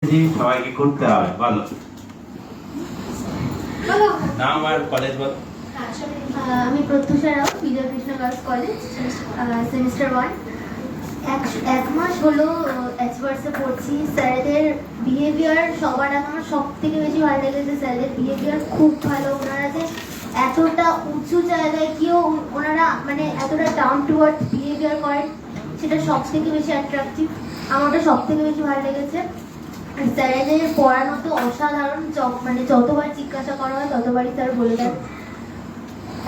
সবাইকে করতে হবে বলো নাম আর কলেজ বল। আমি প্রত্যুষা রাও, বিজয় কৃষ্ণ গার্লস কলেজ, সেমিস্টার 1। এক মাস হলো এক্সপার্টসে পড়ছি। স্যারদের বিহেভিয়ার সবার আগে আমার সব থেকে বেশি ভালো লেগেছে। স্যারদের বিহেভিয়ার খুব ভালো। ওনারা যে এতটা উঁচু জায়গায় গিয়েও ওনারা মানে এতটা ডাউন টু আর্থ বিহেভিয়ার করেন, সেটা সব থেকে বেশি অ্যাট্রাকটিভ। আমার ওটা সব থেকে বেশি ভালো লেগেছে। স্যারেদের পড়ানো তো অসাধারণ। মানে যতবার জিজ্ঞাসা করা হয় ততবারই স্যার বলে দেন।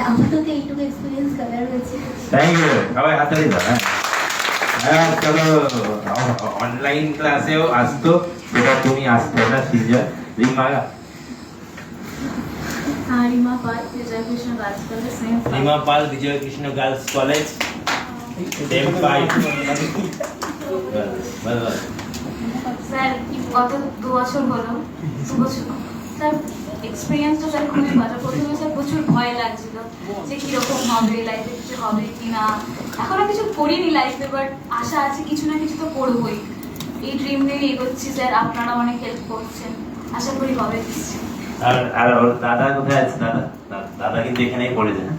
আমার তো এইটুকু এক্সপিরিয়েন্স কালার হয়েছে। থ্যাংক ইউ, সবাই হাতালি দাও। হ্যাঁ চলো, অনলাইন ক্লাসেও আসতো, যেটা তুমি আসতো না। সিজন Rima Rima Pal, Bijoy Krishna girls college, Rima Pal, Bijoy Krishna girls college, sem 5। Sir গত 2 বছর হলো, 2 বছর স্যার এক্সপিরিয়েন্সটা স্যার খুবই ভালো। প্রথমে স্যার প্রচুর ভয় লাগছিল যে কীরকম হবে, লাইফে কিছু হবে কি না। এখনও কিছু করিনি লাইফে, বাট আশা আছে কিছু না কিছু তো করবোই। এই ড্রিম নিয়ে এগোচ্ছি স্যার, আপনারা অনেক হেল্প করছেন, আশা করি হবে কিছু। আর ওর দাদা কোথায় আছে? দাদা কিন্তু এখানেই পড়েছে না?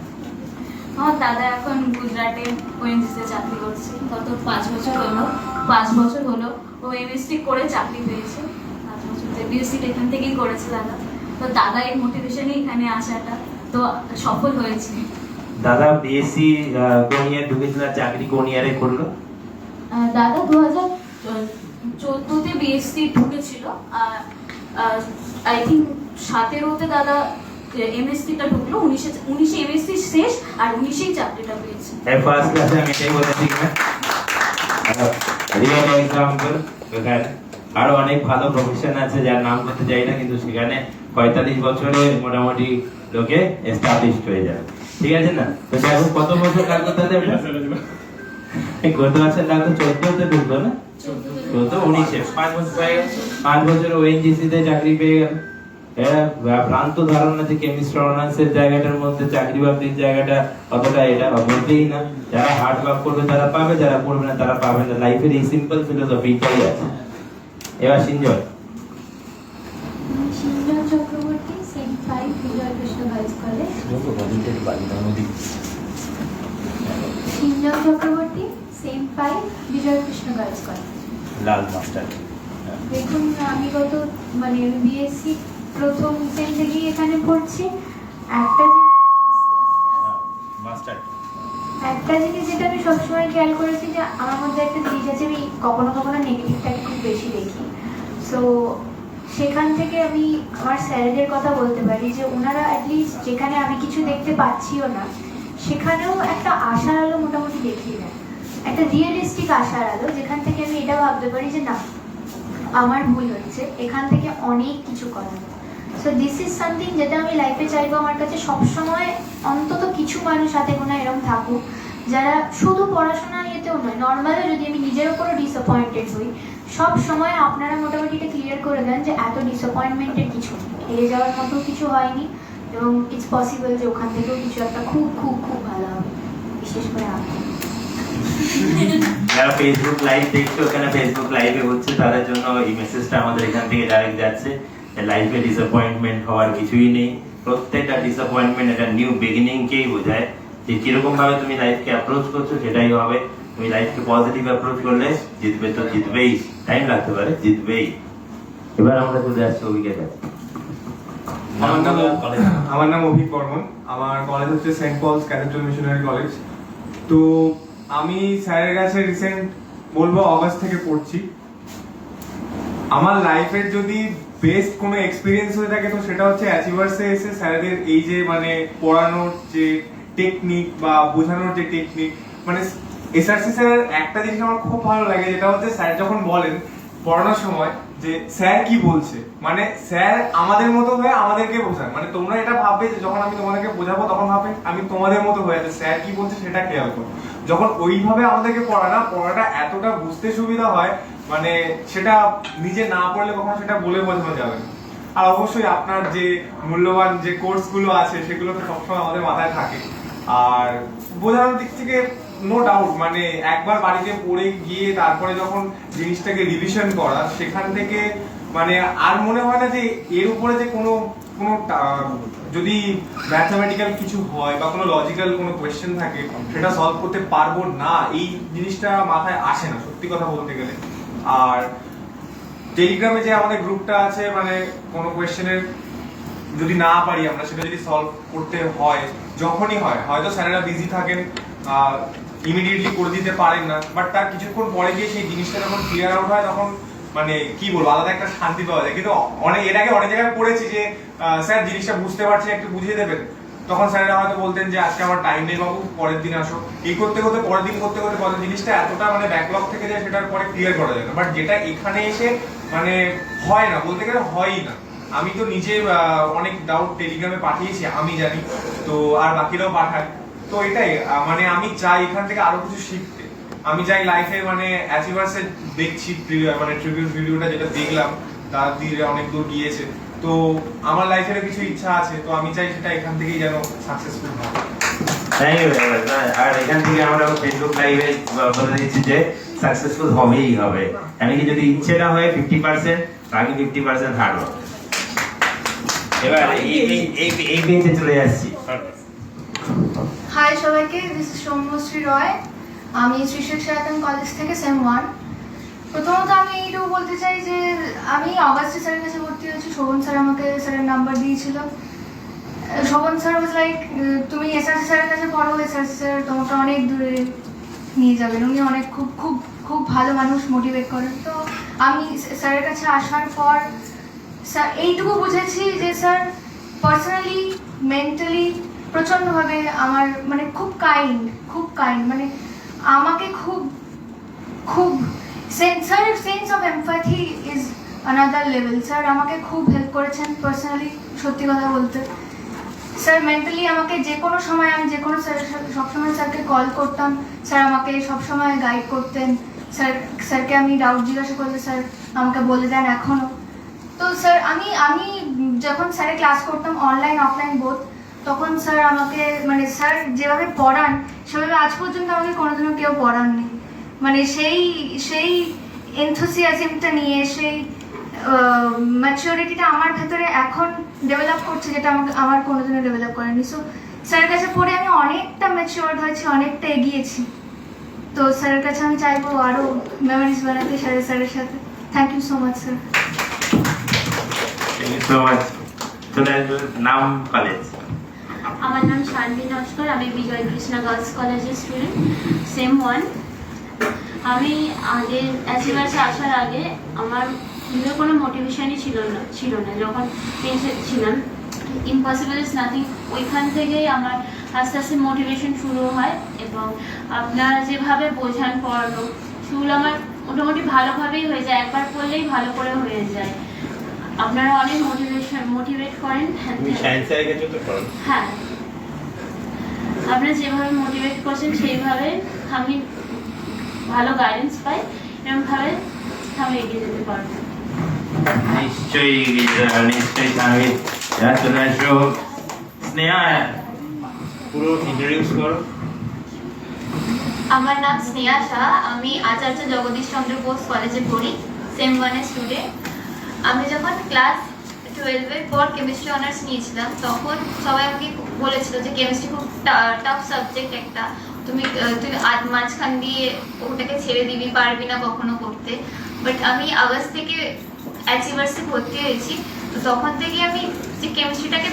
আমার দাদা এখন গুজরাটে ওএনজিসিতে চাকরি করছে। গত 5 বছর হলো, 5 বছর হলো ও এমএসসি করে চাকরি পেয়েছে। 5 বছর বিএসসি এখান থেকেই করেছে দাদা। তো দাদা এই মোটিভেশনে এখানে আসাটা তো সফল হয়েছে। দাদা বিএসসি কোন ইয়ার ঢুকেছিল, চাকরি কোন ইয়ারে করলো? দাদা 2014-তে বিএসসি ঢুকেছিল। আই থিঙ্ক 17-তে দাদা এমএসসিটা ঢুকলো। 19 এমএসসি শেষ আর 19-এই চাকরিটা পেয়েছে। এই ফার্স্ট ক্লাসে আমি এটাই বলেছি কিনা? Real example. এখানে আরো অনেক ভালো প্রফেশন আছে যার নাম করতে চাই না, কিন্তু সেখানে 45 বছরে মোটামুটি লোকে এস্টাবলিশড হয়ে যায়। ঠিক আছে না? তো দেখো কত বছর লাগলো তাদের? কত বছর লাগলো? 14-তে ঢুকলো না? 14, 19-এ 5 বছর হয়ে গেল। 5 বছর ওএনজিসি তে চাকরি পেয়ে গেল। এরা ভ্রান্ত ধারণা যে কেমিস্ট্রি অনার্সের জায়গাটার মধ্যে চাকরি বাকরির জায়গাটা অতটা এটা বলতেই না। যারা হার্ড ওয়ার্ক করবে তারা পাবে, যারা করবে না তারা পাবে না। লাইফের এই সিম্পল ফিলোসফিটাই আছে। এবার Sinjoy Chakraborty, sem 5, Bijoy Krishna girls college. Sinjon Chakraborty, sem 5, Bijoy Krishna girls college. লাল মাস্টার। দেখুন, আমি মানে বিএসসি প্রথম সেম থেকেই এখানে পড়ছি। একটা জিনিস যেটা আমি সবসময় খেয়াল করেছি, যে আমার মধ্যে একটা জিনিস আছে, আমি কখনো কখনো নেগেটিভটাকে খুব বেশি দেখি। সো সেখান থেকে আমি আমার স্যারেদের কথা বলতে পারি যে ওনারা অ্যাটলিস্ট যেখানে আমি কিছু দেখতে পাচ্ছিও না, সেখানেও একটা আশার আলো মোটামুটি দেখিয়ে দেয়। একটা রিয়েলিস্টিক আশার আলো, যেখান থেকে আমি এটা ভাবতে পারি যে না, আমার ভুল হচ্ছে, এখান থেকে অনেক কিছু করা যায়। সো দিস ইজ সামথিং যেটা আমি লাইফে চাইবো। আমার কাছে সবসময় অন্তত কিছু মানুষ হাতে গোনা এরকম থাকুক, যারা শুধু পড়াশোনা ইয়েতেও নয়, নর্মালও যদি আমি নিজের ওপরও ডিসঅ্যাপয়েন্টেড হই, সব সময় আপনারা মোটামুটি এটা ক্লিয়ার করে দেন যে এত ডিসঅ্যাপয়েন্টমেন্টের কিছু নেই, হেরে যাওয়ার মতো কিছু হয়নি, এবং ইটস পসিবল যে ওখান থেকেও কিছু একটা খুব খুব খুব ভালো হবে, বিশেষ করে আপনি। যারা ফেসবুক লাইভ দেখছো, ওখানে ফেসবুক লাইভে হচ্ছে, তাদের জন্য এই মেসেজটা আমাদের এখান থেকে ডাইরেক্ট যাচ্ছে। লাইফে ডিসঅ্যাপয়েন্টমেন্ট হওয়ার কিছুই নেই। প্রত্যেকটা ডিসঅ্যাপয়েন্টমেন্ট একটা নিউ বিগিনিংকেই বোঝায়। যে কিরকম ভাবে তুমি লাইফকে অ্যাপ্রোচ করছো সেটাই হবে। তুমি লাইফকে পজিটিভ অ্যাপ্রোচ করলে জিতবে তো জিতবেই, টাইম লাগতে পারে, জিতবেই। এবার আমরা চলে আসছি অভিজ্ঞের কাছে। আমার নাম অভিক বর্মন। আমার কলেজ হচ্ছে Saint Paul's Cathedral Missionary College. তো আমি স্যারের কাছে রিসেন্ট বলবো অগস্ট থেকে পড়ছি। আমার লাইফের যদি বেস্ট কোনো এক্সপিরিয়েন্স হয়ে থাকে তো সেটা হচ্ছে অ্যাচিভার্সে এসে স্যারেদের এই যে মানে পড়ানোর যে টেকনিক বা বোঝানোর যে টেকনিক, মানে এসআরসি স্যারের একটা জিনিস আমার খুব ভালো লাগে, যেটা হচ্ছে স্যার যখন বলেন পড়ানোর সময় যে স্যার কি বলছে, মানে স্যার আমাদের মতো হয়ে আমাদেরকে বোঝান। মানে তোমরা এটা ভাববে যে যখন আমি তোমাদেরকে বোঝাবো তখন ভাববে আমি তোমাদের মতো হয়ে আছে, স্যার কি বলছে সেটা খেয়াল করো। যখন ওইভাবে আমাদেরকে পড়াটা এতটা বুঝতে সুবিধা হয়, মানে সেটা নিজে না পড়লে কখনো সেটা বলে বোঝানো যাবে না। আর অবশ্যই আপনার যে মূল্যবান যে কোর্সগুলো আছে সেগুলো তো সবসময় আমাদের মাথায় থাকে। আর বোঝানোর দিক থেকে নো ডাউট, মানে একবার বাড়িতে পড়ে গিয়ে তারপরে যখন জিনিসটাকে রিভিশন করা, সেখান থেকে মানে আর মনে হয় না যে এর উপরে যে কোনো কোনো যদি ম্যাথমেটিক্যাল কিছু হয় বা কোনো লজিক্যাল কোনো কোয়েশ্চেন থাকে সেটা সলভ করতে পারবো না, এই জিনিসটা মাথায় আসে না সত্যি কথা বলতে গেলে। আর টেলিগ্রামে যে আমাদের গ্রুপটা আছে, মানে কোনো কোয়েশ্চেনের যদি না পারি আমরা, সেটা যদি সলভ করতে হয়, যখনই হয়, হয়তো স্যারেরা বিজি থাকেন, ইমিডিয়েটলি করে দিতে পারেন না, বাট তার কিছুক্ষণ পরে গিয়ে সেই জিনিসটা যখন ক্লিয়ার আউট হয় তখন মানে কি বলবো, আলাদা একটা শান্তি পাওয়া যায়। কিন্তু এর আগে অনেক জায়গায় পড়েছি যে স্যার জিনিসটা বুঝতে পারছি একটু বুঝিয়ে দেবেন, তখন স্যারেরা হয়তো বলতেন যে আজকে আমার টাইম নেই বাবু, পরের দিন আসো। এই করতে করতে পরের দিন করতে করতে কত জিনিসটা এতটা মানে ব্যাকলগ থেকে যায়, সেটার পরে ক্লিয়ার করা যায় না। বাট যেটা এখানে এসে মানে হয় না, বলতে গেলে হয়ই না। আমি তো নিজে অনেক ডাউট টেলিগ্রামে পাঠিয়েছি, আমি জানি তো, আর বাকিরাও পাঠায়। তো এটাই মানে আমি চাই এখান থেকে আরো কিছু শিখতে। আমি চাই লাইফে মানে অ্যাচিভার্সে দেখছি মানে ট্রিবিউট ভিডিওটা যেটা দেখলাম, তার দিয়ে অনেক দূর গিয়েছে, তো আমার লাইফেরও কিছু ইচ্ছা আছে, তো আমি চাই সেটা এখান থেকেই যেন সাকসেসফুল হয়। Thank you. আর এখান থেকে আমরা ফেসবুক লাইভে বলে দিচ্ছি যে সাকসেসফুল হবেই হবে, এমনকি যদি ইচ্ছে না হয় 50%, বাকি 50% হার্ড ওয়ার্ক। এবার এই বেঞ্চে চলে যাচ্ছি। হাই সবাইকে, দিস ইজ সৌম্যশ্রী রয়। আমি শ্রী শিক্ষায়তন কলেজ থেকে সেম 1। প্রথমত আমি এইটুকু বলতে চাই যে আমি অগাস্টে স্যারের কাছে ভর্তি হয়েছি। শোভন স্যার আমাকে স্যারের নাম্বার দিয়েছিল। শোভন স্যার ওয়াজ লাইক, তুমি এসআরসি স্যারের কাছে পড়ো, এসআরসি স্যার তোমাকে অনেক দূরে নিয়ে যাবেন। উনি অনেক খুব খুব খুব ভালো মানুষ, মোটিভেট করেন। তো আমি স্যারের কাছে আসার পর স্যার এইটুকু বুঝেছি যে স্যার পার্সোনালি, মেন্টালি প্রচণ্ডভাবে আমার মানে খুব কাইন্ড মানে আমাকে খুব খুব স্যারের sense of empathy is another level. Sir আমাকে খুব হেল্প করেছেন পার্সোনালি, সত্যি কথা বলতে। স্যার মেন্টালি আমাকে যে কোনো সময়, আমি যে কোনো স্যারের সাথে সবসময় স্যারকে কল করতাম, স্যার আমাকে সবসময় গাইড করতেন। স্যারকে আমি ডাউট জিজ্ঞাসা করলে স্যার আমাকে বলে দেন এখনও। তো স্যার আমি যখন স্যারের ক্লাস করতাম অনলাইন অফলাইন বোথ, তখন স্যার আমাকে মানে স্যার যেভাবে পড়ান সেভাবে আজ পর্যন্ত আমাকে কোনোদিনও কেউ পড়াননি। মানে সেই এনথুসিয়াজমটা নিয়ে, সেই ম্যাচিউরিটিটা আমার ভেতরে এখন ডেভেলপ করছে, যেটা আমার কোনোদিনও ডেভেলপ করেনি। সো স্যারের কাছে পড়ে আমি অনেকটা ম্যাচিউরড হয়েছি, অনেকটা এগিয়েছি। তো স্যারের কাছে আমি চাইবো আরও মেমোরিজ বানাতে স্যারের সাথে। Thank you so much sir. Thank you so much. নাম, কলেজ? আমার নাম শান্তি নস্কর, আমি বিজয় কৃষ্ণা গার্লস কলেজের স্টুডেন্ট, সেম 1। আমি আগে অ্যাচিভার্সে আসার আগে আমার নিজের কোনো মোটিভেশনই ছিল না যখন টেনশন ছিলাম। ইম্পসিবল ইজ নাথিং, ওইখান থেকেই আমার আস্তে আস্তে মোটিভেশন শুরু হয়। এবং আপনারা যেভাবে বোঝান পড়ানো, সেগুলো আমার মোটামুটি ভালোভাবেই হয়ে যায়, একবার পড়লেই ভালো করে হয়ে যায়। আপনারা অনেক মোটিভেট করেন। হ্যাঁ, আপনারা যেভাবে মোটিভেট করছেন সেইভাবে আমি ভালো গাইডেন্স পাই, এরকমভাবে আমি এগিয়ে যেতে পারবো। নিশ্চয়ই সামিল। চলে আসো স্নেহা, পুরো ইন্ট্রোডিউস করো। আমার নাম স্নেহা শাহ, আমি আচার্য জগদীশ চন্দ্র বোস কলেজে পড়ি, সেম 1-এর স্টুডেন্ট। আমি যখন ক্লাস 12-এর পর কেমিস্ট্রি অনার্স নিয়েছিলাম, তখন সবাই আমাকে বলেছিল যে কেমিস্ট্রি খুব টাফ সাবজেক্ট একটা, তুই মাঝখান দিয়ে ওটাকে ছেড়ে দিবি, পারবি না কখনো করতে। বাট আমি আগস্ট থেকে অ্যাচিভার্সে ভর্তি হয়েছি, তো তখন থেকে আমি যে কেমিস্ট্রিটাকে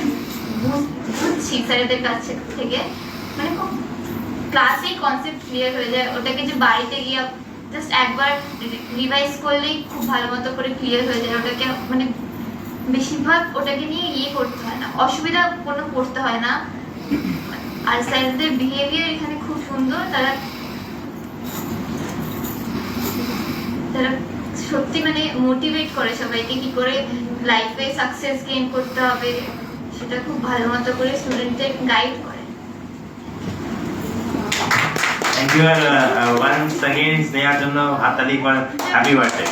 বুঝছি স্যারেদের কাছে থেকে, মানে খুব ক্লাসেই কনসেপ্ট ক্লিয়ার হয়ে যায়। ওটাকে যে বাড়িতে গিয়ে জাস্ট একবার রিভাইজ করলেই খুব ভালো মতো করে ক্লিয়ার হয়ে যায়। ওটাকে মানে বেশিরভাগ ওটাকে নিয়ে করতে হয় না, অসুবিধা কোনো পড়তে হয় না। আর স্যারদের বিহেভিয়ার এখানে খুব সুন্দর, তারা সত্যি মানে মোটিভেট করে সবাইকে কি করে লাইফে সাকসেস গেইন করতে হবে, সেটা খুব ভালো মতো করে স্টুডেন্টদের গাইড করে। Thank you. ওয়ান্স अगेन স্নেহার জন্য হাততালি for happy birthday.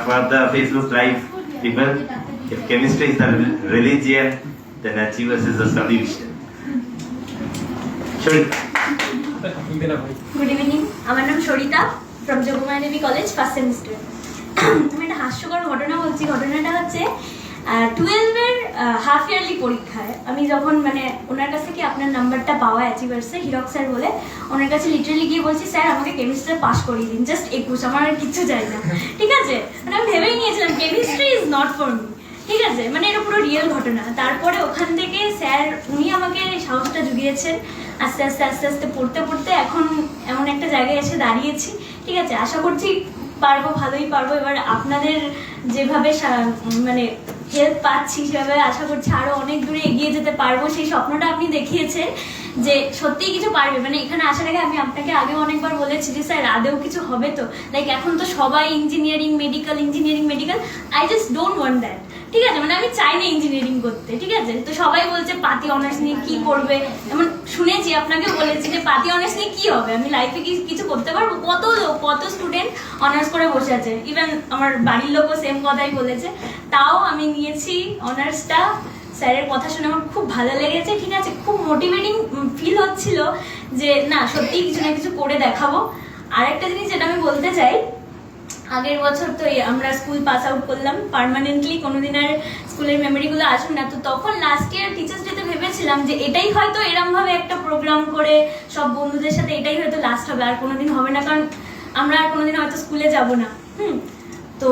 For the Facebook Live people, if chemistry is the religion, then Achievers is the solution. Sure. Good evening, আমার নাম Sarita, from Jogamaya Devi college first semester. আমি একটা হাস্যকর ঘটনা বলছি। ঘটনাটা হচ্ছে 12-এর হাফ ইয়ারলি পরীক্ষায় আমি যখন মানে ওনার কাছ থেকে আপনার নাম্বারটা পাওয়া অ্যাচিভার্সে, হিরক স্যার বলে, ওনার কাছে লিটারালি গিয়ে বলছি স্যার আমাকে কেমিস্ট্রি পাস করিয়ে দিন, জাস্ট 21, আমার আর কিচ্ছু চাই না। ঠিক আছে, মানে আমি ভেবেই নিয়েছিলাম chemistry is not for me. ঠিক আছে, মানে এটা পুরো রিয়েল ঘটনা। তারপরে ওখান থেকে স্যার উনি আমাকে সাহসটা জুগিয়েছেন। আস্তে আস্তে আস্তে আস্তে পড়তে পড়তে এখন এমন একটা জায়গায় এসে দাঁড়িয়েছি। ঠিক আছে, আশা করছি পারবো, ভালোই পারবো। এবার আপনাদের যেভাবে মানে হেল্প পাচ্ছি সেভাবে আশা করছি আরো অনেক দূরে এগিয়ে যেতে পারবো। সেই স্বপ্নটা আপনি দেখিয়েছেন যে সত্যিই কিছু পারবে। মানে এখানে আসার আগে আমি আপনাকে আগেও অনেকবার বলেছি যে স্যার আদেও কিছু হবে তো, লাইক এখন তো সবাই engineering medical, I just don't want that. ঠিক আছে, মানে আমি চাই না ইঞ্জিনিয়ারিং করতে। ঠিক আছে, তো সবাই বলছে পাতি অনার্স নিয়ে কি করবে, এমন শুনেছি, আপনাকে বলেছি যে পাতি অনার্স নিয়ে কি হবে, আমি লাইফে কিছু করতে পারবো? কত স্টুডেন্ট অনার্স করে বসে আছে, ইভেন আমার বাড়ির লোকও সেম কথাই বলেছে। তাও আমি নিয়েছি অনার্সটা। স্যারের কথা শুনে আমার খুব ভালো লেগেছে। ঠিক আছে, খুব মোটিভেটিং ফিল হচ্ছিল যে না সত্যিই কিছু না কিছু করে দেখাবো। আরেকটা জিনিস যেটা আমি বলতে চাই, আগের বছর তো আমরা স্কুল পাস আউট করলাম পার্মানেন্টলি, কোনোদিন আর স্কুলের মেমোরিগুলো আসুন না। তো তখন লাস্ট ইয়ার টিচার্স ডেতে ভেবেছিলাম যে এটাই হয়তো এরমভাবে একটা প্রোগ্রাম করে সব বন্ধুদের সাথে এটাই হয়তো লাস্ট হবে, আর কোনোদিন হবে না, কারণ আমরা আর কোনোদিন হয়তো স্কুলে যাব না। তো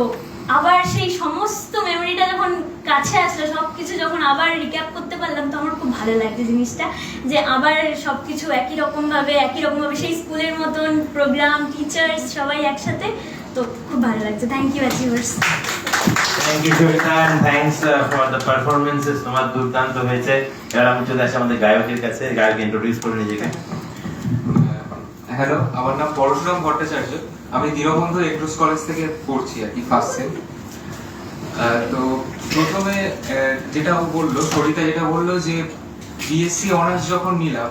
আবার সেই সমস্ত মেমোরিটা যখন কাছে আসলো, সব কিছু যখন আবার রিক্যাপ করতে পারলাম, তো আমার খুব ভালো লাগছে জিনিসটা, যে আবার সব কিছু একই রকমভাবে সেই স্কুলের মতন প্রোগ্রাম, টিচার্স সবাই একসাথে। তো খুব ভালো লাগছে। Thank you achievers. Thank you Sabita, and thanks for the performances. তোমার দুর্দান্ত হয়েছে। এবার আমি চলে আসি আমাদের গায়কের কাছে। গায়ক ইন্ট্রোডিউস করে নিজেকে। হ্যালো, আমার নাম পরশুরাম ভট্টাচার্য। আমি দীনবন্ধু এগ্রোস কলেজ থেকে পড়ছি আর কি, ফার্স্ট সেম। তো প্রথমে যেটা বললো সরিতা, যেটা বললো যে বিএসসি অনার্স যখন নিলাম,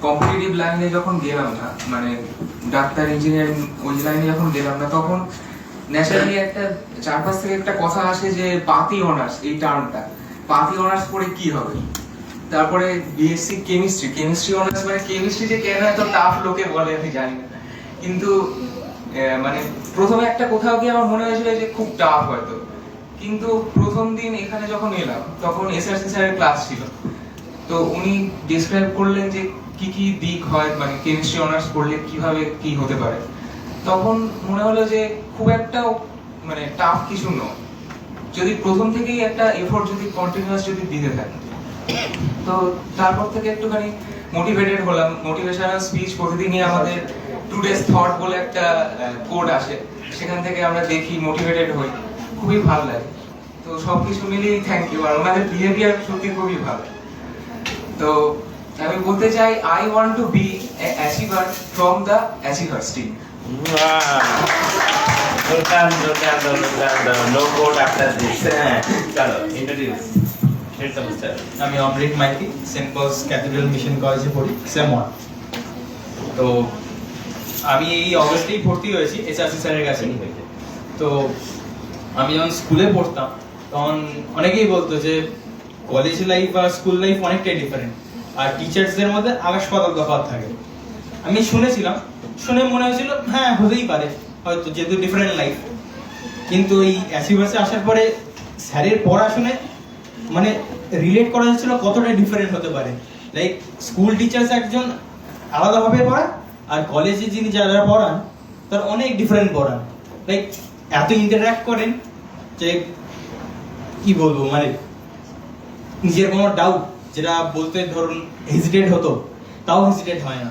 কম্পিটিটিভ লাইনে যখন গেলাম না, মানে ডাক্তার ইঞ্জিনিয়ারিং ওই লাইনে যখন গেলাম না, তখন ন্যাচারালি একটা চারপাশ থেকে একটা কথা আসে যে পাতি অনার্স, এই টার্মটা পাতি অনার্স পড়ে কি হবে। তারপরে বিএসসি কেমিস্ট্রি অনার্স, মানে কেমিস্ট্রি যে কেন এত টাফ লোকে বলে আমি জানি না, কিন্তু মানে প্রথমে একটা কোথাও গিয়ে আমার মনে হয়েছিল যে খুব টাফ হয়তো। কিন্তু প্রথম দিন এখানে যখন এলাম তখন এসআরসি স্যারের ক্লাস ছিল, তো উনি ডিসক্রাইব করলেন যে কি কি দিক হয়, মানে কেমিস্ট্রি অনার্স পড়লে কিভাবে কি হতে পারে। তখন মনে হলো যে খুব একটা মানে টাফ কিছু নয়, যদি প্রথম থেকেই একটা এফোর্ট যদি কন্টিনিউয়াস যদি দিতে থাকে। তো তারপর থেকে একটুখানি মোটিভেটেড হলাম। মোটিভেশনাল স্পিচ প্রতিদিনই আমাদের টুডেস থট বলে একটা কোড আসে, সেখান থেকে আমরা দেখি, মোটিভেটেড হই, খুবই ভালো লাগে। তো সবকিছু মিলিয়ে থ্যাংক ইউ। আর ওনাদের বিহেভিয়ার সত্যি খুবই ভালো। তো আমি বলতে চাই I want to be a achiever from the achievers team. No code after this. চলো ইন্ট্রোডিউস। আমি Amrit Maiti, Saint Paul's cathedral mission কলেজে পড়ি, সেম 1। তো আমি এই অগস্টেই ভর্তি হয়েছি এসআরসি স্যারের কাছে। তো আমি যখন স্কুলে পড়তাম তখন অনেকেই বলতো যে কলেজ লাইফ আর স্কুল লাইফ অনেকটাই ডিফারেন্ট, আর টিচার্সদের মধ্যে আকাশ পাতাল তফাৎ থাকে। আমি শুনেছিলাম, শুনে মনে হয়েছিল হ্যাঁ হতেই পারে হয়তো, যেহেতু ডিফারেন্ট লাইফ। কিন্তু এই অ্যাচিভার্সে আসার পরে স্যারের পড়াশুনে মানে রিলেট করা যাচ্ছিল কতটা ডিফারেন্ট হতে পারে। লাইক স্কুল টিচার্স একজন আলাদাভাবে পড়ায়, আর কলেজে যিনি যারা পড়ান তার অনেক ডিফারেন্ট পড়ান। লাইক এত ইন্টারঅ্যাক্ট করেন যে কি বলবো, মানে নিজের কোনো ডাউট যেটা বলতে ধরুন হেজিটেট হতো, তাও হেজিটেট হয় না,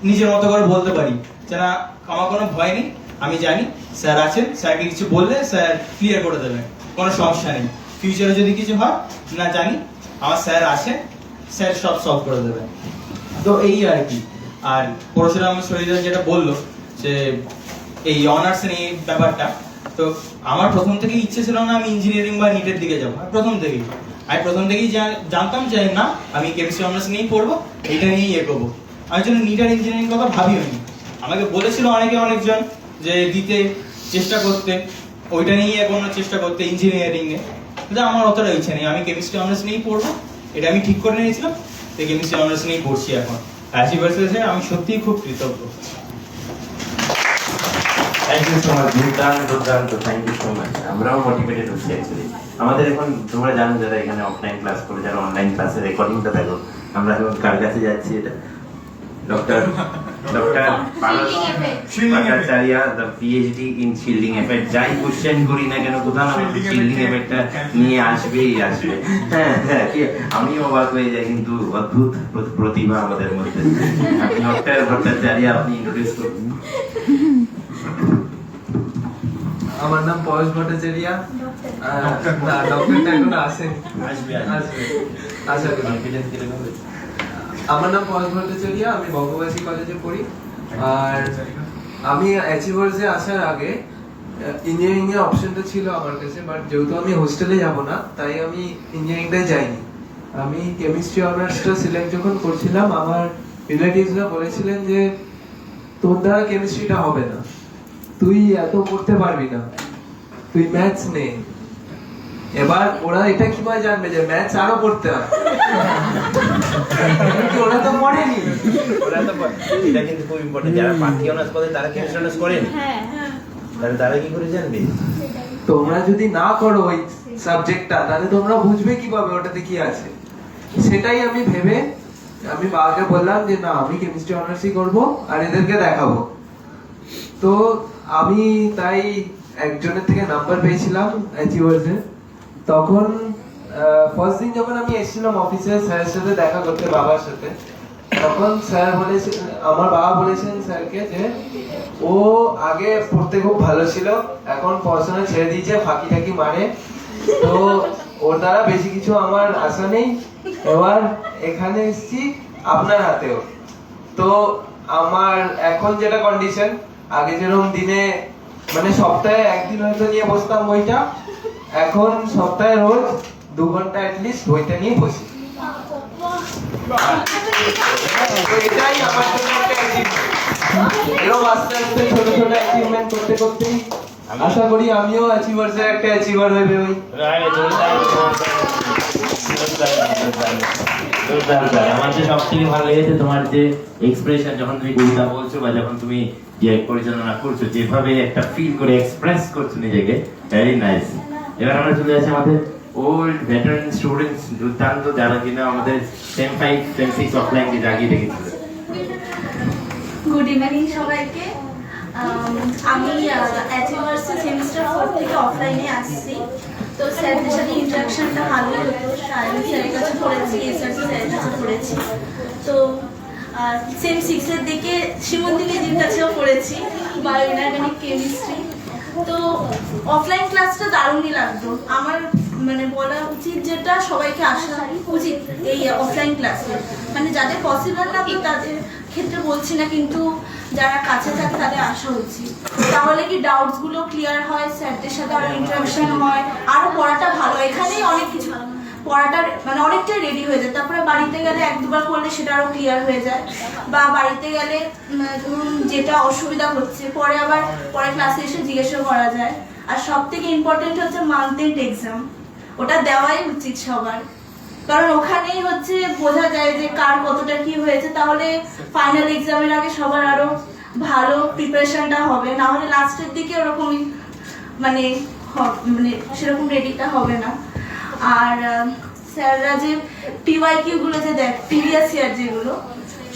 নিজের মতো করে বলতে পারি। যারা আমার কোনো ভয় নেই, আমি জানি স্যার আছেন, স্যারকে কিছু বললে স্যার ক্লিয়ার করে দেবেন, কোনো সমস্যা নেই। ফিউচারে যদি কিছু হয় না জানি আমার স্যার আছে, স্যার সব সলভ করে দেবেন। তো এই আর কি। আর পরশুরাম শরীর যেটা বললো যে এই অনার্স নিয়ে ব্যাপারটা, তো আমার প্রথম থেকেই ইচ্ছে ছিল না আমি ইঞ্জিনিয়ারিং বা নিটের দিকে যাবো। প্রথম থেকেই জানতাম যে না আমি কেমিস্ট্রি অনার্স নিয়েই পড়বো, এইটা নিয়েই এগোবো। আমি জন্য নিট আর ইঞ্জিনিয়ারিং কথা ভাবিওনি। আমাকে বলেছিল অনেকজন যে দিতে চেষ্টা করতে, ওইটা নিয়েই এগোনোর চেষ্টা করতে ইঞ্জিনিয়ারিং এ, কিন্তু আমার অতটা ইচ্ছা নেই। আমি কেমিস্ট্রি অনার্স নিয়েই পড়বো, এটা আমি ঠিক করে নিয়েছিলাম। তো কেমিস্ট্রি অনার্স নিয়েই পড়ছি এখন। অ্যাচিভার্সে আমি সত্যিই খুব কৃতজ্ঞ। থ্যাংক ইউ সো মাচ, দুর্দান্ত, থ্যাংক ইউ সো মাচ। আমরাও মোটিভেটেড হচ্ছি অ্যাকচুয়ালি। আমাদের এখন তোমরা জানো যারা এখানে অফলাইন ক্লাস করে, যারা অনলাইন ক্লাসে রেকর্ডিংটা দেখো, আমরা এখন কার কাছে যাচ্ছি? এটা doctor Bhattacharya, the PhD in shielding effect. যাই কোশ্চেন করি না কেন, কোথাও না শিল্ডিং এফেক্টটা নিয়ে আসবেই আসবে। হ্যাঁ, আমিও অবাক হয়ে যাই, কিন্তু অদ্ভুত প্রতিভা আমাদের মধ্যে। ডক্টর ভট্টাচার্য, আপনি ইন্ট্রোডিউস করুন। আমার নাম পয়স ভট্টাচার্য। না, ডক্টরটা এখনো আসেনি, আসবে। আশা করি। আমার নাম পয়স ভট্টাচার্য, আমি বঙ্গবাসী কলেজে পড়ি। আর আমি অ্যাচিভার্সে আসার আগে ইঞ্জিনিয়ারিং এর অপশনটা ছিল আমার কাছে, বাট যেহেতু আমি হোস্টেলে যাব না, তাই আমি ইঞ্জিনিয়ারিংটাই যাইনি। আমি কেমিস্ট্রি অনার্সটা সিলেক্ট যখন করছিলাম, আমার রিলেটিভসরা বলেছিলেন যে তোর দ্বারা কেমিস্ট্রিটা হবে না, তুই এত পড়তে পারবি না, তুই ম্যাথস নে। এবার ওরা এটা কিভাবে জানবে যে ম্যাথস আরো পড়তে হয়? ওরা তো পড়েনি। এটা কিন্তু খুব ইম্পর্টেন্ট, যারা পাঠ্য অনার্স করে তারা কেমিস্ট্রি অনার্স করেন, তাহলে তারা কি করে জানবে? তোমরা যদি না করো ওই সাবজেক্টটা, তাহলে তোমরা বুঝবে কিভাবে ওটাতে কি আছে? সেটাই আমি ভেবে আমি বাবাকে বললাম যে না, আমি কেমিস্ট্রি অনার্সই করবো আর এদেরকে দেখাবো। তো আমি তাই একজনের থেকে নাম্বার পেয়েছিলাম অ্যাচিভার্সে। তখন ফার্স্ট দিন যখন আমি এসেছিলাম অফিসে স্যারের সাথে দেখা করতে, বাবার সাথে, তখন স্যার বলেছেন, আমার বাবা বলেছেন স্যারকে যে ও আগে পড়তে খুব ভালো ছিল, এখন পড়াশোনা ছেড়ে দিয়েছে, ফাঁকি টাকি মারে, তো ওর দ্বারা বেশি কিছু আমার আশা নেই। এবার এখানে এসেছি আপনার হাতেও। তো আমার এখন যেটা কন্ডিশন, আগে যেরকম দিনে মানে সপ্তাহে একদিন হয়তো নিয়ে বসতাম বইটা, এখন সপ্তাহে রোজ 2 ঘন্টা অ্যাটলিস্ট বইটা নিয়ে বসি। এটাই আমার জন্য একটা অ্যাচিভমেন্ট। এরকম আস্তে আস্তে ছোট ছোট অ্যাচিভমেন্ট করতে করতেই আশা করি আমিও অ্যাচিভার্সের একটা অ্যাচিভার হয়ে বেরোই। আমার যে সব থেকে ভালো লেগেছে তোমার যে এক্সপ্রেশন, যখন তুমি কবিতা বলছো বা যখন তুমি যে পরিচালনা করছো, যেভাবে একটা ফিল করে এক্সপ্রেস করছো নিজেকে, ভেরি নাইস। এবার আমরা চলে যাচ্ছি আমাদের ওল্ড ভেটারান স্টুডেন্টস, দুর্দান্ত, যারা কিনা আমাদের সেম 5 সেম 6 অফলাইনকে জাগিয়ে রেখেছিল। গুড ইভিনিং সবাইকে। আমি অ্যাচিভার্সে সেমিস্টার 4 থেকে অফলাইনে আসছি। তো স্যারদের সাথে ইন্টারাকশনটা ভালোই হতো। সায়ন স্যারের কাছে পড়েছি, এসআরসি স্যারের কাছে পড়েছি। তো সেম 6-এর দিকে শিমন্তি দিদির কাছেও পড়েছি, বায়ো ইনঅর্গানিক কেমিস্ট্রি। তো অফলাইন ক্লাসটা দারুণই লাগতো। আমার মানে বলা উচিত যেটা সবাইকে আসা উচিত এই অফলাইন ক্লাসে, মানে যাদের পসিবল না তো তাদের ক্ষেত্রে বলছি না, কিন্তু যারা কাছে থাকে তাদের আসা উচিত। তাহলে কি ডাউটস গুলো ক্লিয়ার হয়, স্যারদের সাথে আরো ইন্টারাকশন হয়, আরো পড়াটা ভালো। এখানেই অনেক কিছু পড়াটা মানে অনেকটাই রেডি হয়ে যায়, তারপরে বাড়িতে গেলে 1-2বার করলে সেটা আরো ক্লিয়ার হয়ে যায়। বা বাড়িতে গেলে ধরুন যেটা অসুবিধা হচ্ছে পরে আবার পরে ক্লাসে এসে জিজ্ঞাসা করা যায়। আর সব থেকে ইম্পর্টেন্ট হচ্ছে মান্থ এন্ড এক্সাম, ওটা দেওয়াই উচিত সবার, কারণ ওখানেই হচ্ছে বোঝা যায় যে কার কতটা কি হয়েছে। তাহলে ফাইনাল এক্সামের আগে সবার আরো ভালো প্রিপারেশনটা হবে, না হলে লাস্টের দিকে ওরকমই মানে সেরকম রেডিটা হবে না। আর স্যাররা যে পিওয়াইকিউ গুলো যে দেখ, প্রিভিয়াস ইয়ার যেগুলো,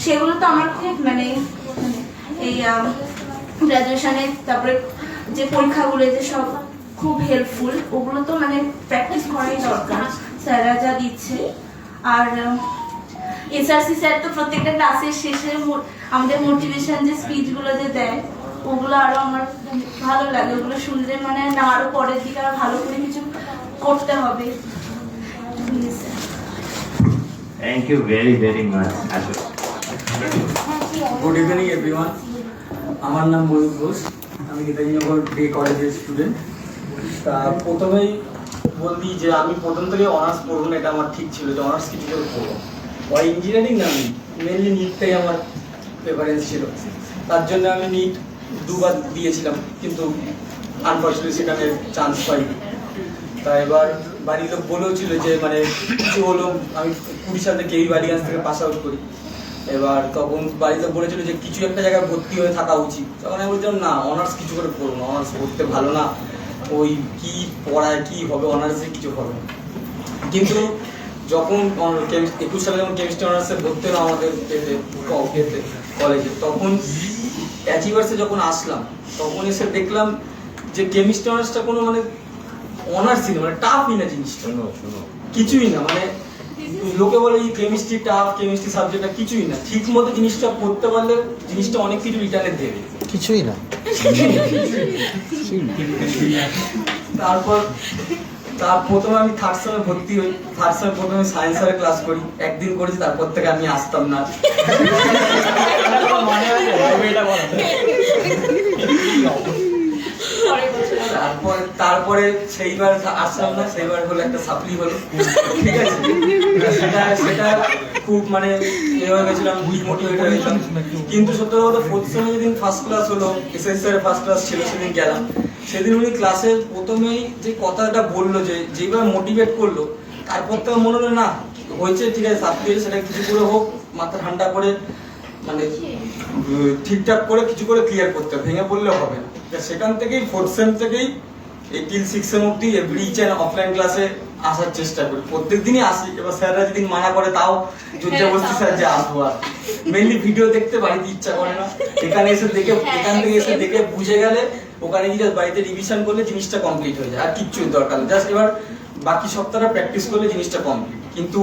সেগুলো তো আমার খুব মানে এই গ্রাজুয়েশনে তারপরে যে পরীক্ষাগুলো যে সব খুব হেল্পফুল, ওগুলো তো মানে প্র্যাকটিস করাই দরকার স্যাররা যা দিচ্ছে। আর এসআরসি স্যার তো প্রত্যেকটা ক্লাসের শেষে আমাদের মোটিভেশন যে স্পিচগুলো যে দেয়, ওগুলো আরো আমার ভালো লাগে। ওগুলো শুনলে মানে না আরো পরের দিকে আরো ভালো করে কিছু করতে হবে। Thank you very very much. Good evening everyone. আমার নাম ময়ূর ঘোষ, আমি নেতাজিনগর ডে কলেজের স্টুডেন্ট। তা প্রথমেই বলবি যে আমি প্রথম থেকে অনার্স পড়বো না, এটা আমার ঠিক ছিল যে অনার্স কিছু করে পড়বো। ওই ইঞ্জিনিয়ারিং না, আমি মেনলি নিটটাই আমার প্রেফারেন্স ছিল। তার জন্য আমি নিট 2বার দিয়েছিলাম, কিন্তু আনফর্চুনেটলি সেখানে চান্স পাইনি। তা এবার বাড়ির লোক বলেও ছিল যে মানে কিছু হলো, আমি 20 সালে কেই বাড়ি কাছ থেকে পাস আউট করি। এবার তখন বাড়িতে বলেছিল যে কিছু একটা জায়গায় ভর্তি হয়ে থাকা উচিত, তখন আমি বলছিলাম না অনার্স কিছু করে পড়বো না, অনার্স পড়তে ভালো না, ওই কি পড়ায় কি হবে, অনার্সে কিছু হবে না। কিন্তু যখন 21 সালে যখন কেমিস্ট্রি অনার্সে ভর্তি হলো আমাদের কলেজে, তখন অ্যাচিভার্সে যখন আসলাম তখন এসে দেখলাম যে কেমিস্ট্রি অনার্সটা কোনো মানে অনার্সই না, মানে টাফই না জিনিসটা, কিছুই না। মানে লোকে বলে এই কেমিস্ট্রি টাফ, কেমিস্ট্রি সাবজেক্টটা কিছুই না, ঠিক মতো জিনিসটা পড়তে পারলে জিনিসটা অনেক কিছু রিটার্নে দেবে, কিছুই না। তার প্রথমে আমি থার্ড সেমে ভর্তি হই, থার্ড সেমে প্রথমে সায়েন্সের ক্লাস করি, একদিন করেছি, তারপর থেকে আমি আসতাম না। তারপরে সেইবার আসলাম না, সেইবার হলো একটা সাপ্লি হলো, ঠিক আছে, সেটা খুব মানে এ হয়ে গেছিলাম, ডিমোটিভেট হয়ে গেছিলাম। কিন্তু সত্যি কথা ফোর্থ সেমে যেদিন ফার্স্ট ক্লাস হলো, এসএসসি এর ফার্স্ট ক্লাস ছিল, সেদিন গেলাম। সেদিন উনি ক্লাসের প্রথমেই যে কথাটা বললো, যে যেভাবে মোটিভেট করলো, তারপর থেকে মনে হলো না হয়েছে, ঠিক আছে সাপ্লি হয়েছে, সেটা কিছু করে হোক, মাথা ঠান্ডা করে মানে ঠিকঠাক করে কিছু করে ক্লিয়ার করতে হবে, ভেঙে পড়লে হবে না। সেখান থেকেই ফোর্থ সেম থেকেই এই টিল 6 সেম অব্দি এভরি অফলাইন ক্লাসে আসার চেষ্টা করি, প্রত্যেক দিনই আসি। এবার স্যাররা যেদিন মানা করে তাও জোরজবরদস্তি স্যার যে আসবো, আর মেনলি ভিডিও দেখতে বাড়িতে ইচ্ছা করে না, এখানে এসে দেখে, এখান থেকে এসে দেখে বুঝে গেলে ওখানে গিয়ে বাড়িতে রিভিশন করলে জিনিসটা কমপ্লিট হয়ে যায়, আর কিচ্ছু দরকার নেই, জাস্ট এবার বাকি সপ্তাহটা প্র্যাকটিস করলে জিনিসটা কমপ্লিট। কিন্তু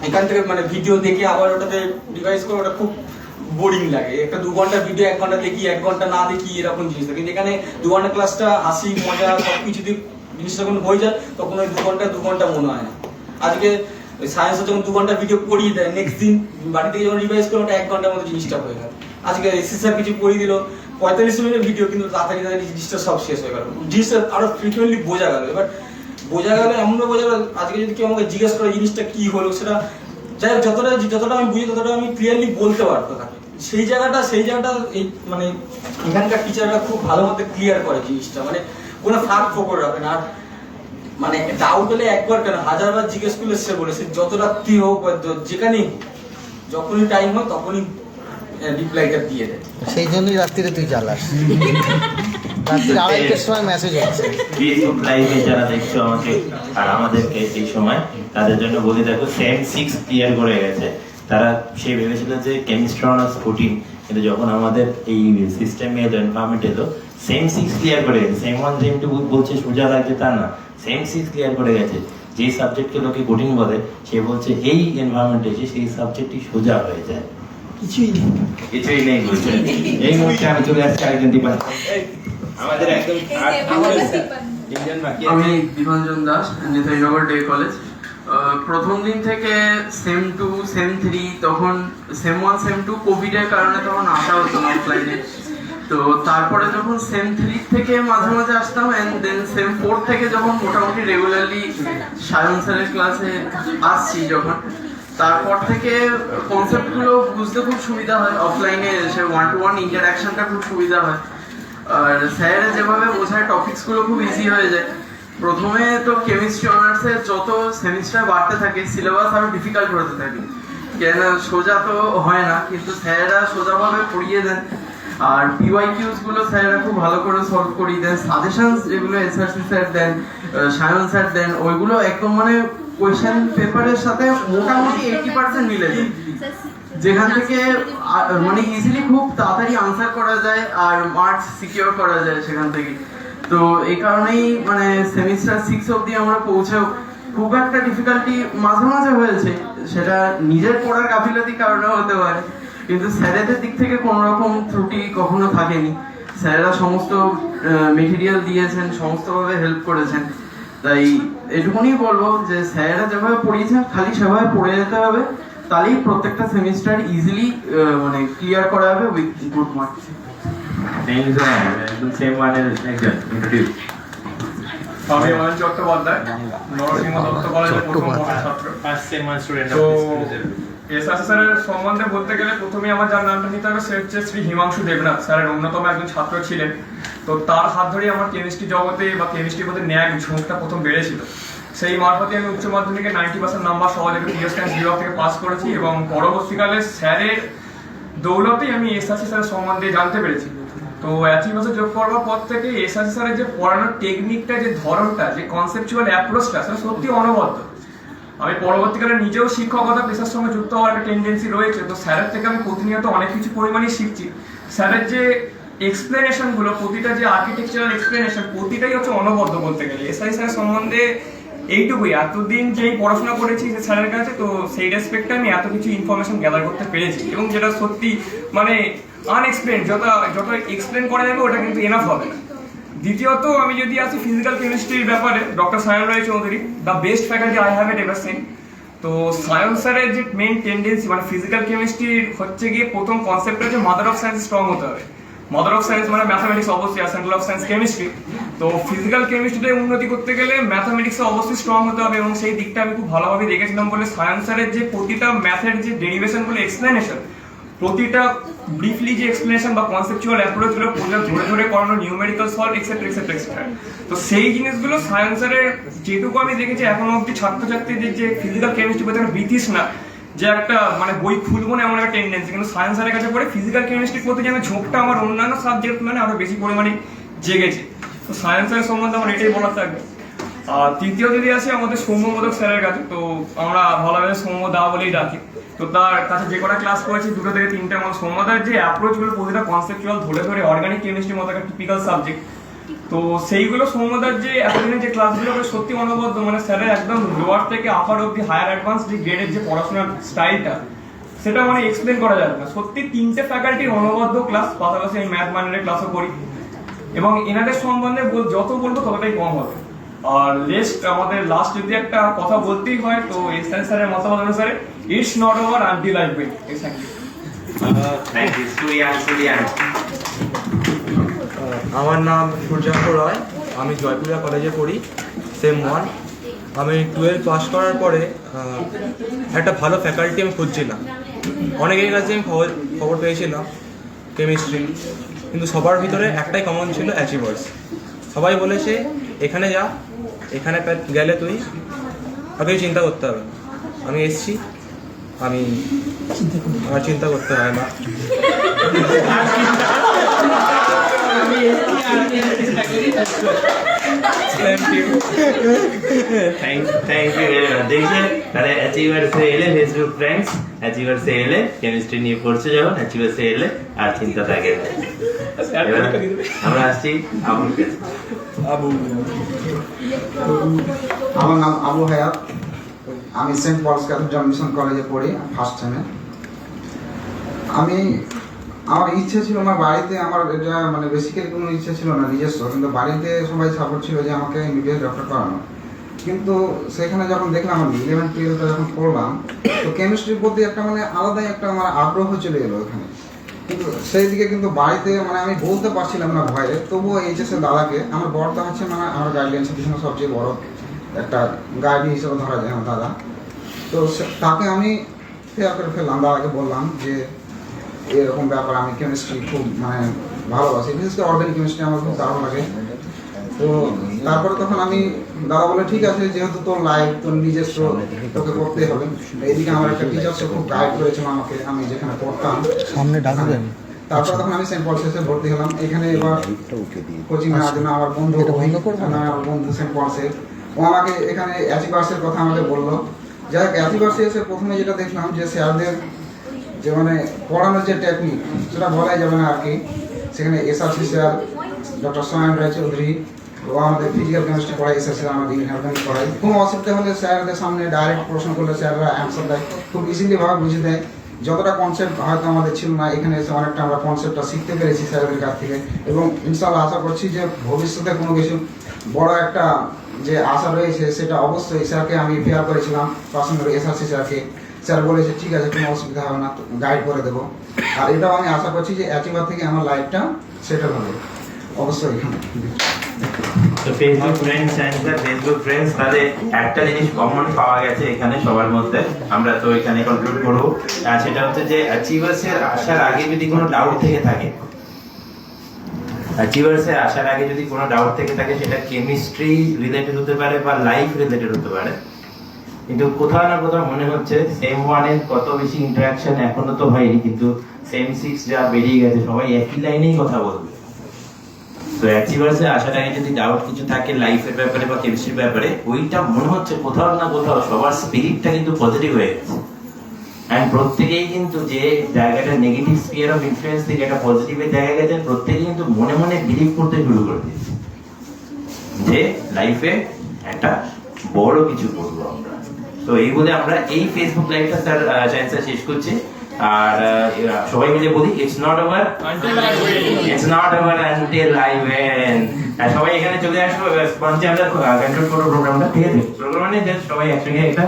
এখান থেকে মানে ভিডিও দেখে আবার ওটাতে রিভাইজ করে ওটা খুব বোরিং লাগে। একটা 2 ঘন্টা ভিডিও 1 ঘন্টা দেখি, 1 ঘন্টা না দেখি, এরকম জিনিস। কিন্তু এখানে 2 ঘন্টা ক্লাসটা হাসি মজা সবকিছু দিয়ে জিনিসটা যখন হয়ে যায়, তখন ওই 2 ঘন্টা মনে হয় না। আজকে সায়েন্সে যখন 2 ঘন্টা ভিডিও পড়িয়ে দেয়, নেক্সট দিন বাড়ি থেকে যখন রিভাইজ করে ওটা 1 ঘন্টার মধ্যে জিনিসটা হয়ে গেল। আজকে এসএসআর কিছু পড়িয়ে দিল 45 মিনিটের ভিডিও, কিন্তু তাড়াতাড়ি জিনিসটা সব শেষ হয়ে গেল, জিনিসটা আরো ফ্রিকুয়েন্টলি বোঝা গেল। এবার বোঝা গেল, এমনভাবে বোঝা গেল, আজকে যদি কেউ আমাকে জিজ্ঞেস করে জিনিসটা কি হলো, সেটা যাই হোক যতটা আমি বুঝি ততটা আমি ক্লিয়ারলি বলতে পারতো তাকে। সেই জায়গাটা এই মানে এখানকার টিচাররা খুব ভালো মতো ক্লিয়ার করে জিনিসটা, মানে কোনো ফাঁক ফোকর রাখে না। আর মানে ডাউট হলে একবার কেন 1000বার জিজ্ঞেস করলে সে বলেছে, যত রাত্রি হোক বা যেখানেই যখনই টাইম হয় তখনই রিপ্লাইটা দিয়ে দেয়। সেই জন্যই রাত্রিরে তুই চালাস, রাত্রি 2:30টার সময় মেসেজ হচ্ছে। ফেসবুক লাইভে যারা দেখছো আমাকে আর আমাদেরকে এই সময়, তাদের জন্য বলে দেখো সেম 6 ক্লিয়ার করে গেছে। তারা সেই ভেবেছিল যে কেমিস্ট্রি অনার্স 14, কিন্তু যখন আমাদের এই সিস্টেমে এলো, এনভায়রনমেন্ট এলো, সেম 6 ক্লিয়ার করে গেছে। সেম 1 সেম 2 বলছে সোজা লাগছে তা না, সেম 6 ক্লিয়ার করে গেছে। যে সাবজেক্টকে লোকে কঠিন বলে, সে বলছে এই এনভায়রনমেন্টে এসে সেই সাবজেক্টই সোজা হয়ে যায়। কিছুই নেই বলছে। এই মুহূর্তে আমি চলে আসছি আরেকজন দীপান, আমাদের একদম তিনজন বাকি। আমি দীপাঞ্জন দাস, নেতাজিনগর ডে কলেজ। প্রথম দিন থেকে সেম 2 সেম 3, তখন সেম 1 সেম 2 কোভিডের কারণে তখন আসা হতো না অফলাইনে। তো তারপরে যখন সেম 3 থেকে মাঝে মাঝে আসতাম, এন্ড দেন সেম 4 থেকে যখন মোটামুটি রেগুলারলি সায়ন স্যারের ক্লাসে আসছি যখন, তারপর থেকে কনসেপ্টগুলো বুঝতে খুব সুবিধা হয়, অফলাইনে এসে 1-to-1 ইন্টারাকশনটা খুব সুবিধা হয়। আর স্যার যেভাবে বোঝায় টপিকসগুলো খুব ইজি হয়ে যায়। প্রথমে তো কেমিস্ট্রি অনার্সের যত সেমিস্টার বাড়তে থাকে, সিলেবাস আরো ডিফিকাল্ট হতে থাকে, কেন সোজা তো হয় না, কিন্তু স্যারেরা সোজাভাবে পড়িয়ে দেন। আর পিওয়াইকিউস গুলো স্যারেরা খুব ভালো করে সলভ করিয়ে দেন। সাজেশনস যেগুলো এসআরসি স্যার দেন, সায়ন স্যার দেন, ওইগুলো একদম মানে কোয়েশ্চেন পেপারের সাথে মোটামুটি 80% মিলে যায়, যেখান থেকে মানে ইজিলি খুব তাড়াতাড়ি আনসার করা যায় আর মার্কস সিকিউর করা যায় সেখান থেকে। তো এই কারণেই মানে সেমিস্টার 6 অবধি আমরা পৌঁছেও খুব একটা ডিফিকাল্টি মাঝে মাঝে হয়েছে, সেটা নিজের পড়ার গাফিলতির কারণে হতে পারে, কিন্তু স্যারেদের দিক থেকে কোনো রকম ত্রুটি কখনো থাকেনি। স্যারেরা সমস্ত মেটেরিয়াল দিয়েছেন, সমস্তভাবে হেল্প করেছেন। তাই এটুকুনি বলবো যে স্যারেরা যেভাবে পড়িয়েছেন খালি সেভাবে পড়ে যেতে হবে, তাহলেই প্রত্যেকটা সেমিস্টার ইজিলি মানে ক্লিয়ার করা হবে উইথ গুড মার্কস। আমি অয়ন চট্টোপাধ্যায়, নরসিংহ দত্ত কলেজের প্রথম বর্ষের ছাত্র। তো এসআরসি স্যারের সম্বন্ধে বলতে গেলে প্রথমেই আমার যার নামটা নিতে হবে সে হচ্ছে শ্রী হিমাংশু দেবনাথ, স্যারের অন্যতম একজন ছাত্র ছিলেন। তো তার হাত ধরেই আমার কেমিস্ট্রি জগতে বা কেমিস্ট্রির প্রতি ন্যাক ঝোঁকটা প্রথম বেড়েছিল। সেই মারফতে আমি উচ্চ মাধ্যমিকে 90% নাম্বার সহজে পিএস সায়েন্স বিভাগ থেকে পাস করেছি এবং পরবর্তীকালে স্যারের দৌলতেই আমি এসআরসি স্যারের সম্বন্ধে জানতে পেরেছি। তো অ্যাচিভার্সে যোগ করবার পর থেকে এসআরসি স্যারের যে পড়ানোর টেকনিকটা, যে ধরনটা, যে কনসেপচুয়াল অ্যাপ্রোচটা, সেটা সত্যি অনবদ্য। আমি পরবর্তীকালে নিজেও শিক্ষকতা পেশার সঙ্গে যুক্ত হওয়ার একটা টেন্ডেন্সি রয়েছে, তো স্যারের থেকে আমি প্রতিনিয়ত অনেক কিছু পরিমাণে শিখছি। স্যারের যে এক্সপ্লেনেশনগুলো, প্রতিটা যে আর্কিটেকচারাল এক্সপ্লেনেশন, প্রতিটাই হচ্ছে অনবদ্য বলতে গেলে। এসআই স্যারের সম্বন্ধে এইটুকুই, এতদিন যেই পড়াশোনা করেছি স্যারের কাছে, তো সেই রেসপেক্টে আমি এত কিছু ইনফরমেশন গ্যাদার করতে পেরেছি, এবং যেটা সত্যি মানে আনএক্সপ্লেন, যত এক্সপ্লেন করা যাবে ওটা কিন্তু এনাফ হবে না। দ্বিতীয়ত আমি যদি আসি ফিজিক্যাল কেমিস্ট্রির ব্যাপারে, doctor Sayan Roy Chowdhury, the best faculty I have ever seen. তো সায়েন্স স্যারের যে মেইন টেন্ডেন্সি, মানে ফিজিক্যাল কেমিস্ট্রির হচ্ছে গিয়ে প্রথম কনসেপ্টটা যে মাদার অফ সায়েন্স স্ট্রং হতে হবে। মাদার অফ সায়েন্স মানে ম্যাথামেটিক্স অবশ্যই, আর সেন্ট্রাল অফ সায়েন্স কেমিস্ট্রি। তো ফিজিক্যাল কেমিস্ট্রিতে উন্নতি করতে গেলে ম্যাথামেটিক্সে অবশ্যই স্ট্রং হতে হবে, এবং সেই দিকটা আমি খুব ভালোভাবে দেখেছিলাম বলে সায়েন্স স্যারের যে প্রতিটা ম্যাথের যে ডেরিভেশনগুলো, এক্সপ্লেনেশন, প্রতিটা ব্রিফলি যে এক্সপ্লেনেশন বা কনসেপচুয়াল অ্যাপ্রোচগুলো ধরে ধরে করানো, numerical solve etcetera etcetera etcetera, তো সেই জিনিসগুলো সায়েন্সের যেটুকু আমি দেখেছি এখনো অব্দি ছাত্রছাত্রীদের যে ফিজিক্যাল কেমিস্ট্রি প্রতি একটা ব্রিটিশ না, যে একটা মানে বই খুলবো না এমন একটা টেন্ডেন্সি, কিন্তু সায়েন্সের কাছে পড়ে ফিজিক্যাল কেমিস্ট্রির প্রতি যেন ঝোঁকটা আমার অন্যান্য সাবজেক্ট মানে আরো বেশি পরিমাণে জেগেছে। তো সায়েন্সের সম্বন্ধে আমার এটাই বলার থাকবে। আর তৃতীয় যদি আসি আমাদের সৌম্য মোদক স্যারের কাছে, তো আমরা ভালোভাবে সৌম্য দা বলেই ডাকি। তো তার কাছে যে কটা ক্লাস করেছি 2 থেকে 3টা, আমার সৌম্যদার যে অ্যাপ্রোচগুলো প্রতিটা কনসেপচুয়াল ধরে ধরে, অর্গানিক কেমিস্ট্রির মতো একটা টিপিক্যাল সাবজেক্ট, তো সেইগুলো সৌম্যদার যে এতদিনের যে ক্লাসগুলো সত্যি অনবদ্য, মানে স্যারের একদম লোয়ার থেকে আপার অব্দি হায়ার অ্যাডভান্স যে গ্রেডের যে পড়াশোনার স্টাইলটা, সেটা মানে এক্সপ্লেন করা যাবে না। সত্যি 3টে ফ্যাকাল্টির অনবদ্য ক্লাস, পাশাপাশি আমি ম্যাথ মাইনরের ক্লাসও করি, এবং এনাদের সম্বন্ধে যত বলবো ততটাই কম হবে। আর আমাদের লাস্ট যদি একটা কথা বলতেই হয়, তো এসএন স্যারের মতামত অনুসারে it's not over until I win. Thank you Suriyan. আমার নাম সূর্যাঙ্ক রয়, আমি জয়পুরা কলেজে পড়ি, সেম 1। আমি 12 পাস করার পরে একটা ভালো ফ্যাকাল্টি আমি খুঁজছিলাম। অনেকের কাছে আমি খবর পেয়েছিলাম কেমিস্ট্রি, কিন্তু সবার ভিতরে একটাই কমন ছিল, অ্যাচিভার্স। সবাই বলেছে এখানে যা, এখানে গেলে তুই আর কিছু চিন্তা করতে হবে। আমি এসছি, আমি আর চিন্তা করতে হয় না। থ্যাংক ইউ দেখছে তাহলে অ্যাচিভার্সে এলে ফেসবুক ফ্রেন্ডস, অ্যাচিভার্সে এলে কেমিস্ট্রি নিয়ে পড়ছে যখন, অ্যাচিভার্সে এলে আর চিন্তা থাকে না। আমরা আসছি আবুল কাছে। আমার নাম আবু হায়াত, আমি সেন্ট পলস ক্যাথিড্রাল মিশন কলেজে পড়ি, ফার্স্ট সেমে। আমার ইচ্ছে ছিল, আমার বাড়িতে আমার এটা মানে বেসিক্যালি কোনো ইচ্ছে ছিল না নিজস্ব, কিন্তু বাড়িতে সবাই সাপোর্ট ছিল যে আমাকে এমবিবিএস ডক্টর করানো। কিন্তু সেখানে যখন দেখলাম আমি 11-12টা যখন পড়লাম, তো কেমিস্ট্রির প্রতি একটা মানে আলাদাই একটা আমার আগ্রহ চলে এলো এখানে। কিন্তু সেই দিকে কিন্তু বাড়িতে মানে আমি বলতে পারছিলাম না ভয়ে, তবুও এইচএসের দাদাকে, আমার বড়টা হচ্ছে মানে আমার গাইডলাইন্সের পিছনে সবচেয়ে বড় একটা গাইড হিসেবে ধরা যায় আমার দাদা। তো তাকে আমি ফেয়ার করে ফেললাম, দাদাকে বললাম যে এরকম ব্যাপার, আমি কেমিস্ট্রি খুব মানে ভালোবাসি, বিশেষ করে অর্গানিক কেমিস্ট্রি আমার খুব দারুণ লাগে। তো তারপরে তখন আমি দাদা বলে ঠিক আছে, যেহেতু তোর লাইফ তোর নিজস্ব, তোকে করতেই হবে। এইদিকে আমার একটা টিচার খুব গাইড করেছিল আমাকে, আমি যেখানে পড়তাম সামনে ডাকবেন। তারপর তখন আমি সেন্ট পলসে ভর্তি হলাম। এখানে এবার কোচিং এর জন্য আমার বন্ধু সেন্ট পলসে, ও আমাকে এখানে অ্যাচিভার্সের কথা আমাকে বললো। যাই হোক, অ্যাচিভার্সে এসে প্রথমে যেটা দেখলাম যে স্যারদের যে মানে পড়ানোর যে টেকনিক, সেটা বলাই যাবে না আর কি। সেখানে SRC sir doctor Sayan Roy Chowdhury, ও আমাদের ফিজিক্যাল কেমিস্ট্রি পড়ায়, এসআরসি আমাদের ইনঅর্গানিক পড়ায়। কোনো অসুবিধা হলে স্যারদের সামনে ডাইরেক্ট প্রশ্ন করলে স্যাররা অ্যান্সার দেয়, খুব ইজিলি ভাবে বুঝিয়ে দেয়। যতটা কনসেপ্ট হয়তো আমাদের ছিল না, এখানে এসে অনেকটা আমরা কনসেপ্টটা শিখতে পেরেছি স্যারদের কাছ থেকে। এবং ইনশাআল্লাহ আশা করছি যে ভবিষ্যতে কোনো কিছু বড় একটা যে আশা রয়েছে, সেটা অবশ্যই স্যারকে আমি ফেয়ার করেছিলাম পার্সোনালি, এসআরসি স্যারকে। স্যার বলেছে ঠিক আছে, কোনো অসুবিধা হবে না, গাইড করে দেবো। আর এটাও আমি আশা করছি যে অ্যাচিভার থেকে আমার লাইফটা সেটেল হবে অবশ্যই এখানে। তো ফেসবুক ফ্রেন্ডস তাদের একটা জিনিস কমন পাওয়া গেছে এখানে সবার মধ্যে, আমরা তো এখানে কনক্লুড করবো, সেটা হচ্ছে যে অ্যাচিভার্সের আসার আগে যদি কোনো ডাউট থেকে থাকে, অ্যাচিভার্সে আসার আগে যদি কোনো ডাউট থেকে থাকে সেটা কেমিস্ট্রি রিলেটেড হতে পারে বা লাইফ রিলেটেড হতে পারে, কিন্তু কোথাও না কোথাও মনে হচ্ছে সেম ওয়ানের কত বেশি ইন্টারাকশন এখনো তো হয়নি, কিন্তু সেম 6 যা বেরিয়ে গেছে সবাই একই লাইনেই কথা বলবে। তো অ্যাচিভার্সে আসার আগে যদি ডাউট কিছু থাকে লাইফের ব্যাপারে বা কেমিস্ট্রির ব্যাপারে, ওইটা মনে হচ্ছে কোথাও না কোথাও সবার স্পিরিটটা কিন্তু পজিটিভ হয়ে গেছে। এন্ড প্রত্যেকেই কিন্তু যে জায়গাটা নেগেটিভ স্পিয়ার অফ ইনফ্লুয়েন্স থেকে একটা পজিটিভের জায়গায় গেছেন, প্রত্যেকেই কিন্তু মনে মনে বিলিভ করতে শুরু করে দিয়েছে যে লাইফে একটা বড় কিছু করবো আমরা। তো এই বলে আমরা এই ফেসবুক লাইভটা স্যার সায়েন্সটা শেষ করছি। আর সবাই মিলে বলি it's not over until I win. আর সবাই এখানে চলে আসবো, মঞ্চে আমরা কন্ট্রোল করবো প্রোগ্রামটা, ঠিক আছে? প্রোগ্রাম মানে সবাই একসঙ্গে একটা